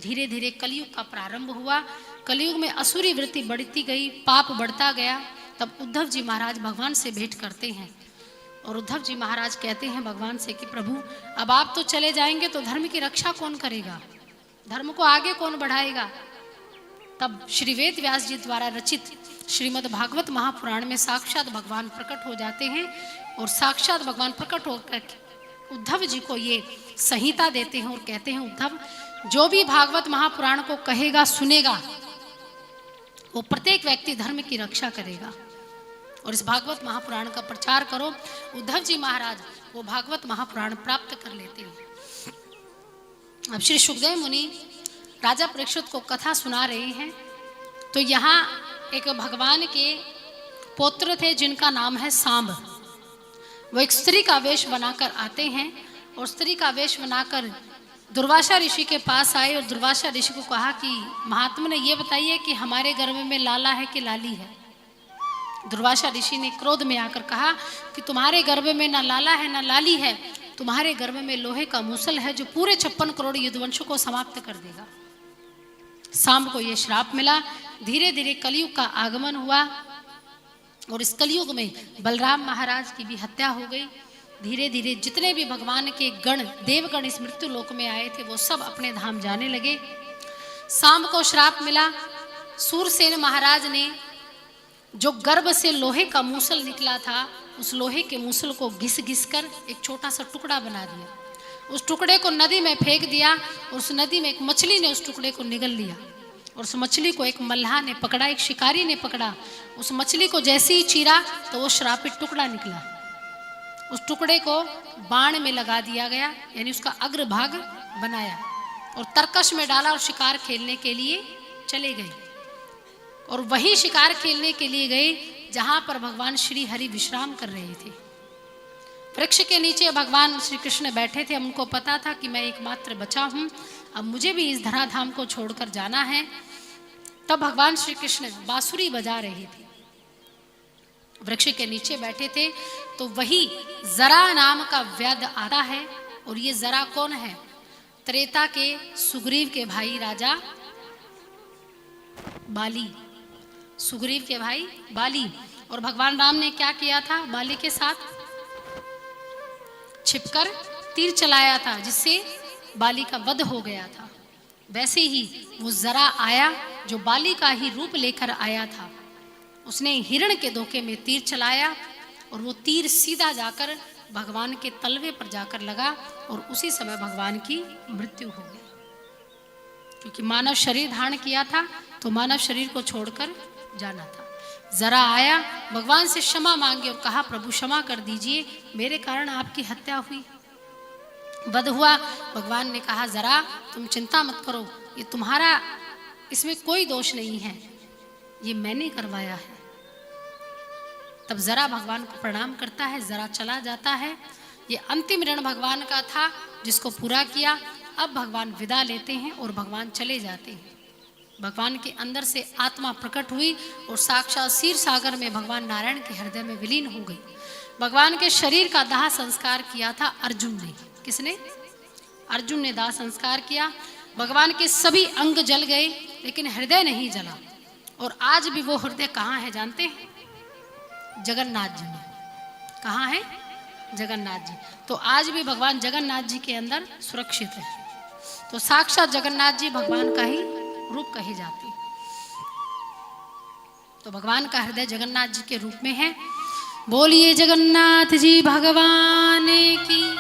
धीरे धीरे कलयुग का प्रारंभ हुआ। कलयुग में असुरी वृत्ति बढ़ती गई, पाप बढ़ता गया। तब उद्धव जी महाराज भगवान से भेंट करते हैं और उद्धव जी महाराज कहते हैं भगवान से कि प्रभु, अब आप तो चले जाएंगे तो धर्म की रक्षा कौन करेगा, धर्म को आगे कौन बढ़ाएगा। तब श्री वेद व्यास जी द्वारा रचित श्रीमद् भागवत महापुराण में साक्षात भगवान प्रकट हो जाते हैं और साक्षात भगवान प्रकट होकर उद्धव जी को ये संहिता देते हैं और कहते हैं, उद्धव, जो भी भागवत महापुराण को कहेगा सुनेगा वो प्रत्येक व्यक्ति धर्म की रक्षा करेगा और इस भागवत महापुराण का प्रचार करो। उद्धव जी महाराज वो भागवत महापुराण प्राप्त कर लेते हैं। अब श्री सुखदेव मुनि राजा परीक्षित को कथा सुना रहे हैं तो यहाँ एक भगवान के पौत्र थे जिनका नाम है सांब। वो एक स्त्री का वेश बनाकर आते हैं और स्त्री का वेश बनाकर दुर्वासा ऋषि के पास आए और दुर्वासा ऋषि को कहा कि महात्मा ने ये बताइए कि हमारे गर्भ में लाला है कि लाली है। दुर्वासा ऋषि ने क्रोध में आकर कहा कि तुम्हारे गर्भ में ना लाला है ना लाली है, तुम्हारे गर्भ में लोहे का मूसल है जो पूरे 56 करोड़ युद्धवंशों को समाप्त कर देगा। सांब को यह श्राप मिला। धीरे धीरे कलयुग का आगमन हुआ और इस कलयुग में बलराम महाराज की भी हत्या हो गई। धीरे धीरे जितने भी भगवान के गण देवगण इस मृत्यु लोक में आए थे वो सब अपने धाम जाने लगे। सांब को श्राप मिला। सूरसेन महाराज ने जो गर्भ से लोहे का मूसल निकला था उस लोहे के मूसल को घिस घिस कर एक छोटा सा टुकड़ा बना दिया। उस टुकड़े को नदी में फेंक दिया और उस नदी में एक मछली ने उस टुकड़े को निगल लिया और उस मछली को एक मल्लाह ने पकड़ा, एक शिकारी ने पकड़ा। उस मछली को जैसे ही चीरा तो वो श्रापित टुकड़ा निकला। उस टुकड़े को बाण में लगा दिया गया, यानी उसका अग्रभाग बनाया और तरकश में डाला और शिकार खेलने के लिए चले गए। और वही शिकार खेलने के लिए गए जहां पर भगवान श्री हरि विश्राम कर रहे थे। वृक्ष के नीचे भगवान श्री कृष्ण बैठे थे। उनको पता था कि मैं एकमात्र बचा हूं, अब मुझे भी इस धराधाम को छोड़कर जाना है। तब भगवान श्री कृष्ण बांसुरी बजा रहे थे, वृक्ष के नीचे बैठे थे। तो वही जरा नाम का व्याध आता है और ये जरा कौन है? त्रेता के सुग्रीव के भाई राजा बाली, सुग्रीव के भाई बाली। और भगवान राम ने क्या किया था? बाली के साथ छिपकर तीर चलाया था जिससे बाली का वध हो गया था। वैसे ही वो जरा आया जो बाली का ही रूप लेकर आया था। उसने हिरण के धोखे में तीर चलाया और वो तीर सीधा जाकर भगवान के तलवे पर जाकर लगा और उसी समय भगवान की मृत्यु हो गई। क्योंकि मानव शरीर धारण किया था तो मानव शरीर को छोड़कर जाना था। जरा आया, भगवान से क्षमा मांगी और कहा, प्रभु क्षमा कर दीजिए, मेरे कारण आपकी हत्या हुई, वध हुआ। भगवान ने कहा, जरा तुम चिंता मत करो, ये तुम्हारा, इसमें कोई दोष नहीं है, ये मैंने करवाया है। तब जरा भगवान को प्रणाम करता है, जरा चला जाता है। ये अंतिम ऋण भगवान का था जिसको पूरा किया। अब भगवान विदा लेते हैं और भगवान चले जाते हैं। भगवान के अंदर से आत्मा प्रकट हुई और साक्षात क्षीर सागर में भगवान नारायण के हृदय में विलीन हो गई। भगवान के शरीर का दाह संस्कार किया था अर्जुन ने। किसने? अर्जुन ने दाह संस्कार किया। भगवान के सभी अंग जल गए लेकिन हृदय नहीं जला। और आज भी वो हृदय कहाँ है जानते हैं? जगन्नाथ जी में। कहाँ है? जगन्नाथ जी। तो आज भी भगवान जगन्नाथ जी के अंदर सुरक्षित है। तो साक्षात जगन्नाथ जी भगवान का ही रूप कहे जाते हैं। तो भगवान का हृदय जगन्नाथ जी के रूप में है। बोलिए जगन्नाथ जी भगवान की।